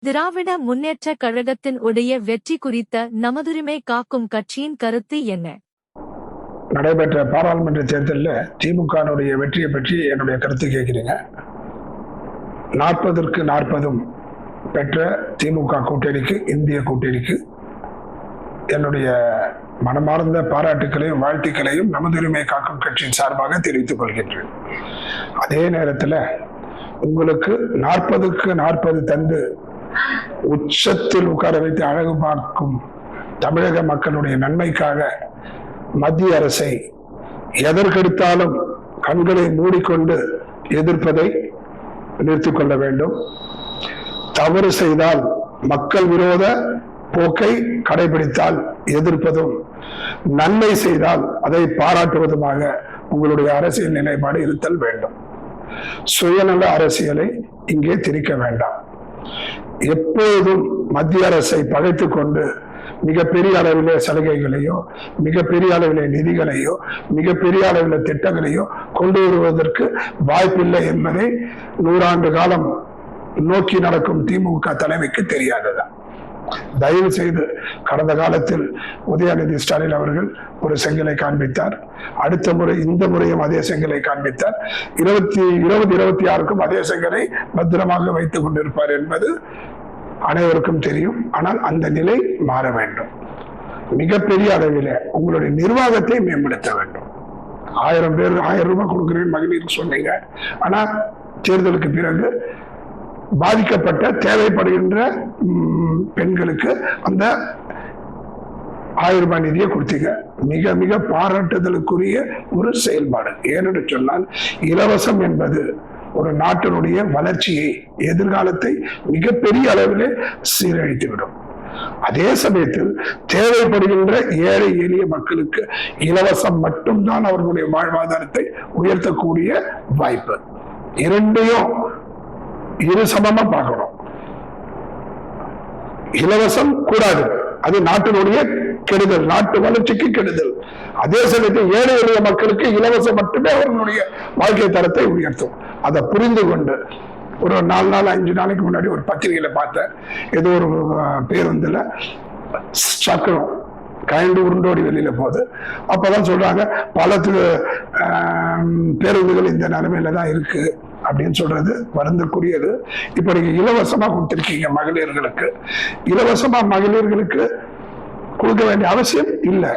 திராவிட முன்னேற்றக் கழகத்தின் உடைய வெற்றி குறித்த நமதுரிமை காக்கும் கட்சியின் கருத்து என்ன? நடைபெற்ற பாராளுமன்ற தேர்தலில் திமுகனுடைய வெற்றியை பற்றி என்னுடைய கருத்து கேட்கிறீங்க. 40க்கு 40 பெற்ற திமுக கூட்டணிக்கு, இந்திய கூட்டணிக்கு என்னுடைய மனமார்ந்த பாராட்டுக்களையும் வாழ்த்துக்களையும் நமதுரிமை காக்கும் கட்சியின் சார்பாக தெரிவித்துக் கொள்கின்றேன். அதே நேரத்தில் உங்களுக்கு 40க்கு 40 தந்து உச்சத்தில் உட்கார வைத்து அழகு பார்க்கும் தமிழக மக்களுடைய நன்மைக்காக மத்திய அரசை எதற்கெடுத்தாலும் கண்களை மூடிக்கொண்டு எதிர்ப்பதை நிறுத்திக் கொள்ள வேண்டும். தவறு செய்தால் மக்கள் விரோத போக்கை கடைபிடித்தால் எதிர்ப்பதும், நன்மை செய்தால் அதை பாராட்டுவதுமாக உங்களுடைய அரசியல் நிலைப்பாடு இருத்தல் வேண்டும். சுயநல அரசியலை இங்கே திணிக்க வேண்டாம். எப்போதும் மத்திய அரசை பகைத்துக் கொண்டு மிகப்பெரிய அளவிலே சலுகைகளையோ, மிகப்பெரிய அளவிலே நிதிகளையோ, மிகப்பெரிய அளவிலே திட்டங்களையோ கொண்டு வருவதற்கு வாய்ப்பில்லை என்பதை 100 ஆண்டு காலம் நோக்கி நடக்கும் திமுக தலைமைக்கு தெரியாததான். தயவு செய்து கடந்த காலத்தில் உதயநிதி ஸ்டாலின் அவர்கள் ஒரு செங்கலை காண்பித்தார். அடுத்த முறை, இந்த முறையும் அதே செங்கலை காண்பித்தார். 2026க்கும் அதே செங்கலை பத்திரமாக வைத்துக் கொண்டிருப்பார் என்பது அனைவருக்கும் தெரியும். ஆனால் அந்த நிலை மாற வேண்டும். மிகப்பெரிய அளவில் உங்களுடைய நிர்வாகத்தை மேம்படுத்த வேண்டும். 1000 பேர் 1000 ரூபாய் கொடுக்கிறேன் மகளிருக்கு சொன்னீங்க. ஆனா தேர்தலுக்கு பிறகு பாதிக்கப்பட்ட தேவைப்படுகின்ற பெண்களுக்கு அந்த 1000 ரூபாய் நிதியை கொடுத்தீங்க. மிக மிக பாராட்டுதலுக்குரிய ஒரு செயல்பாடு. ஏனென்று சொன்னால், இலவசம் என்பது ஒரு நாட்டினுடைய வளர்ச்சியை, எதிர்காலத்தை மிகப்பெரிய அளவில் சீரழித்துவிடும். அதே சமயத்தில் தேவைப்படுகின்ற ஏழை எளிய மக்களுக்கு இலவசம் மட்டும்தான் அவர்களுடைய வாழ்வாதாரத்தை உயர்த்தக்கூடிய வாய்ப்பு. இரண்டையும் இரு சமமா பார்க்கணும். இலவசம் கூடாது, அது நாட்டினுடைய கெடுதல், நாட்டு வளர்ச்சிக்கு கெடுதல். அதே சமயத்தில் ஏழை எளிய மக்களுக்கு இலவசம் மட்டுமே அவர்களுடைய வாழ்க்கை தரத்தை உயர்த்தும். அதை புரிந்து கொண்டு ஒரு 4 நாள் 5 நாளைக்கு முன்னாடி ஒரு பத்திரிகையில பார்த்தேன். ஏதோ ஒரு பேருந்துல சக்கரம் கயண்டு உருண்டோடி வெளியில போகுது. அப்பதான் சொல்றாங்க, பல பேருந்துகள் இந்த நிலைமையில தான் இருக்கு அப்படின்னு சொல்றது வருந்தக்கூடியது. இப்ப நீங்க இலவசமா கொடுத்திருக்கீங்க மகளிர்களுக்கு. இலவசமா மகளிர்களுக்கு கொடுக்க வேண்டிய அவசியம் இல்லை.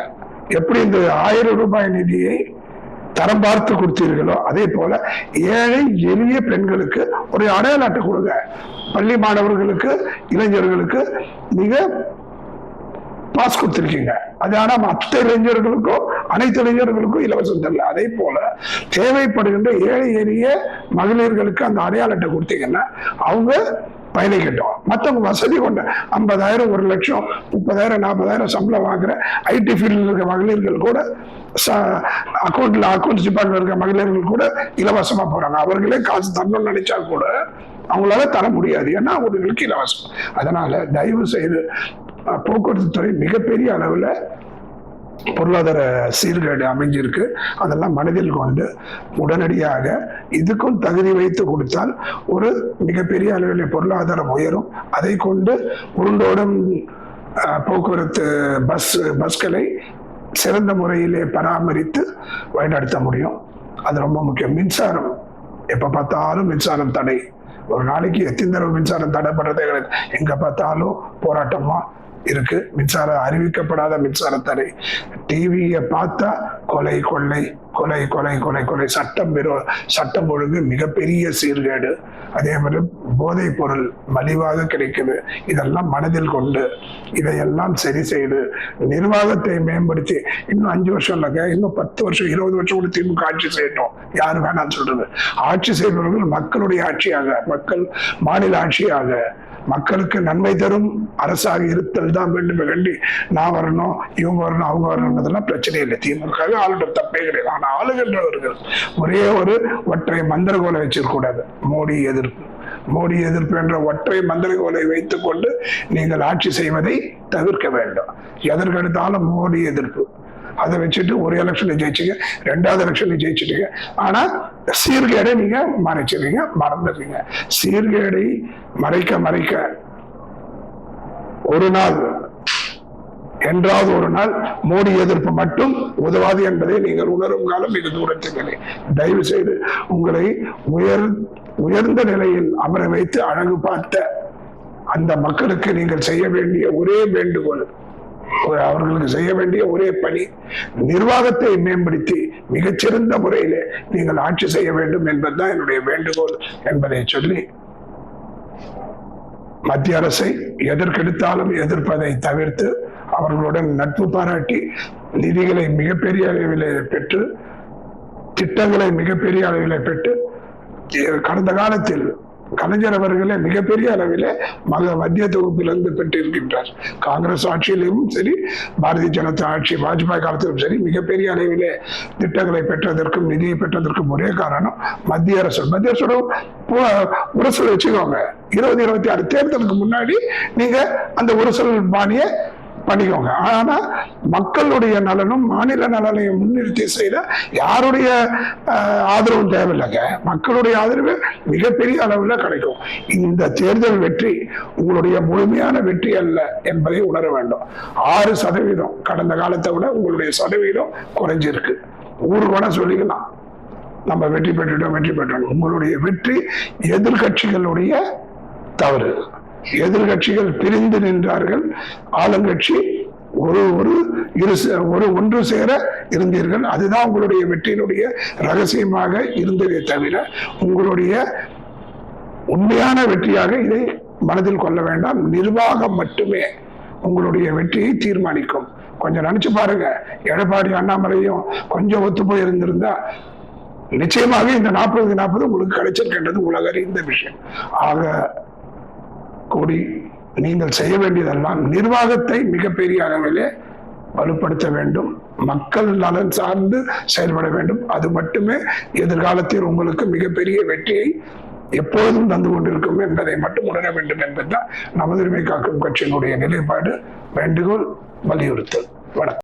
எப்படி இந்த 1000 ரூபாய் நிதியை தரம் பார்த்து கொடுத்தீர்களோ, அதே போல ஏழை எளிய பெண்களுக்கு ஒரு அடையாள அட்டை கொடுங்க. பள்ளி மாணவர்களுக்கு, இளைஞர்களுக்கு நீங்க பாஸ் கொடுத்திருக்கீங்க. அது ஆனா மற்ற இளைஞர்களுக்கும் அனைத்து இளைஞர்களுக்கும் இலவசம் தரல. அதே போல தேவைப்படுகின்ற ஏழை எளிய மகளிர்களுக்கு அந்த அடையாள அட்டை கொடுத்தீங்கன்னா அவங்க பயணிக்கட்டும். மற்றவங்க வசதி கொண்ட 50,000, 1,00,000, 30,000, 40,000 சம்பளம் வாங்குற ஐடி ஃபீல்டில் இருக்க மகளிர்கள் கூட, அக்கௌண்ட்ஸ் டிபார்ட்மெண்ட் இருக்க மகளிர்கள் கூட இலவசமா போறாங்க. அவர்களே காசு தரணும்னு நினைச்சா கூட அவங்களால தர முடியாது. ஏன்னா அவர்களுக்கு இலவசம். அதனால தயவு செய்து போக்குவரத்து துறை மிகப்பெரிய அளவுல பொருளாதார சீர்கேடு அமைஞ்சிருக்கு. அதெல்லாம் மனதில் கொண்டு உடனடியாக இதுக்கும் தகுதி வைத்து கொடுத்தால் ஒரு மிகப்பெரிய அளவில் பொருளாதாரம் உயரும். அதை கொண்டு உருண்டோடும் போக்குவரத்து பஸ்களை சிறந்த முறையிலே பராமரித்து வழிநடத்த முடியும். அது ரொம்ப முக்கியம். மின்சாரம், எப்ப பார்த்தாலும் மின்சாரம் தடை. ஒரு நாளைக்கு எத்தனை தடவை மின்சாரம் தடைப்படுறதே கிடையாது. எங்க பார்த்தாலும் போராட்டமா இருக்கு. மின்சாரம், அறிவிக்கப்படாத மின்சார தடை. டிவியை பார்த்தா கொலை கொள்ளை, கொலை கொலை கொலை கொலை, சட்டம் ஒழுங்கு மிகப்பெரிய சீர்கேடு. அதே மாதிரி போதைப் பொருள் மலிவாக கிடைக்குது. இதெல்லாம் மனதில் கொண்டு இதையெல்லாம் சரி செய்து நிர்வாகத்தை மேம்படுத்தி இன்னும் 5 வருஷம் இல்லைங்க, இன்னும் 10 வருஷம் 20 வருஷம் கூட திமுக ஆட்சி செய்யட்டும். யாரு வேணாம்னு சொல்றது. ஆட்சி செய்பவர்கள் மக்களுடைய ஆட்சியாக, மக்கள் மாநில ஆட்சியாக, மக்களுக்கு நன்மை தரும் அரசாக இருத்தல் தான் வேண்டும். வேண்டி நான் வரணும், இவங்க வரணும், அவங்க வரணும்ன்றதெல்லாம் பிரச்சனை இல்லை. திமுக ஆளுநர் தப்பே கிடையாது. ஆனா ஆளுகின்றவர்கள் ஒரே ஒரு ஒற்றை மந்திரகோலை வச்சிருக்க கூடாது. மோடி எதிர்ப்பு என்ற ஒற்றை மந்திரகோலை வைத்துக் கொண்டு நீங்கள் ஆட்சி செய்வதை தவிர்க்க வேண்டும். எதற்கெடுத்தாலும் மோடி எதிர்ப்பு, அதை வச்சுட்டு ஒரு எலெக்ஷன்ல ஜெயிச்சிங்க, 2வது எலெக்ஷன்ல ஜெயிச்சிட்டீங்க. ஆனா சீர்கேடை நீங்க மறைச்சிருக்கீங்க, மறந்துடுறீங்க. சீர்கேடை மறைக்க ஒரு நாள் என்றாவது ஒரு நாள் மோடி எதிர்ப்பு மட்டும் உதவாது என்பதை நீங்கள் உணரும் காலம் இது தூரத்திலே. தயவு செய்து உங்களை உயர்ந்த நிலையில் அமர வைத்து அழகு பார்த்த அந்த மக்களுக்கு நீங்கள் செய்ய வேண்டிய ஒரே வேண்டுகோள், அவர்களுக்கு செய்ய வேண்டிய ஒரே பணி, நிர்வாகத்தை மேம்படுத்தி மிகச்சிறந்த முறையிலே நீங்கள் ஆட்சி செய்ய வேண்டும் என்பதுதான் என்னுடைய வேண்டுகோள் என்பதை சொல்லி, மத்திய அரசை எதற்கெடுத்தாலும் எதிர்ப்பதை தவிர்த்து அவர்களுடன் நட்பு பாராட்டி நிதிகளை மிகப்பெரிய அளவில் பெற்று, திட்டங்களை மிகப்பெரிய அளவில் பெற்று, கடந்த காலத்தில் கலைஞர் அவர்களே மிகப்பெரிய அளவில் மத்திய தொகுப்பிலிருந்து பெற்றிருக்கின்றார். காங்கிரஸ் ஆட்சியிலும் சரி, பாரதிய ஜனதா ஆட்சி வாஜ்பாய் காலத்திலும் சரி, மிகப்பெரிய அளவில் திட்டங்களை பெற்றதற்கும் நிதியை பெற்றதற்கும் ஒரே காரணம் மத்திய அரசு. மத்திய அரசோட உரசல் வச்சுக்கோங்க. 2026 தேர்தலுக்கு முன்னாடி நீங்க அந்த உரசல் பாணியை பண்ணிக்கோங்க. ஆனா மக்களுடைய நலனும் மாநில நலனையும் முன்னிறுத்தி செய்த யாருடைய ஆதரவும் தேவையில்லைங்க. மக்களுடைய ஆதரவு மிகப்பெரிய அளவுல கிடைக்கும். இந்த தேர்தல் வெற்றி உங்களுடைய முழுமையான வெற்றி அல்ல என்பதை உணர வேண்டும். 6% கடந்த காலத்தை விட உங்களுடைய சதவீதம் குறைஞ்சிருக்கு. ஊருக்கோட சொல்லிக்கலாம் நம்ம வெற்றி பெற்றுட்டோம். உங்களுடைய வெற்றி எதிர்கட்சிகளுடைய தவறு. எதிர்கட்சிகள் பிரிந்து நின்றார்கள். ஆளுங்கட்சி ஒன்று சேர இருந்தீர்கள். அதுதான் உங்களுடைய வெற்றியினுடைய ரகசியமாக இருந்ததே தவிர உங்களுடைய உண்மையான வெற்றியாக இதை மனதில் கொள்ள வேண்டாம். நிர்வாகம் மட்டுமே உங்களுடைய வெற்றியை தீர்மானிக்கும். கொஞ்சம் நினைச்சு பாருங்க. எடப்பாடி அண்ணாமலையும் கொஞ்சம் ஒத்து போய் இருந்திருந்தா நிச்சயமாக இந்த 40-40 உங்களுக்கு கிடைச்சிருக்கின்றது உலக அறிந்த விஷயம். ஆக கூடி நீங்கள் செய்ய வேண்டியதெல்லாம் நிர்வாகத்தை மிகப்பெரிய அளவிலே வலுப்படுத்த வேண்டும். மக்கள் நலன் சார்ந்து செயல்பட வேண்டும். அது மட்டுமே எதிர்காலத்தில் உங்களுக்கு மிகப்பெரிய வெற்றியை எப்பொழுதும் தந்து கொண்டிருக்கும் என்பதை மட்டும் உணர வேண்டும் என்பதுதான் நமது உரிமை காக்கும் கட்சியினுடைய நிலைப்பாடு, வேண்டுகோள், வலியுறுத்தல். வணக்கம்.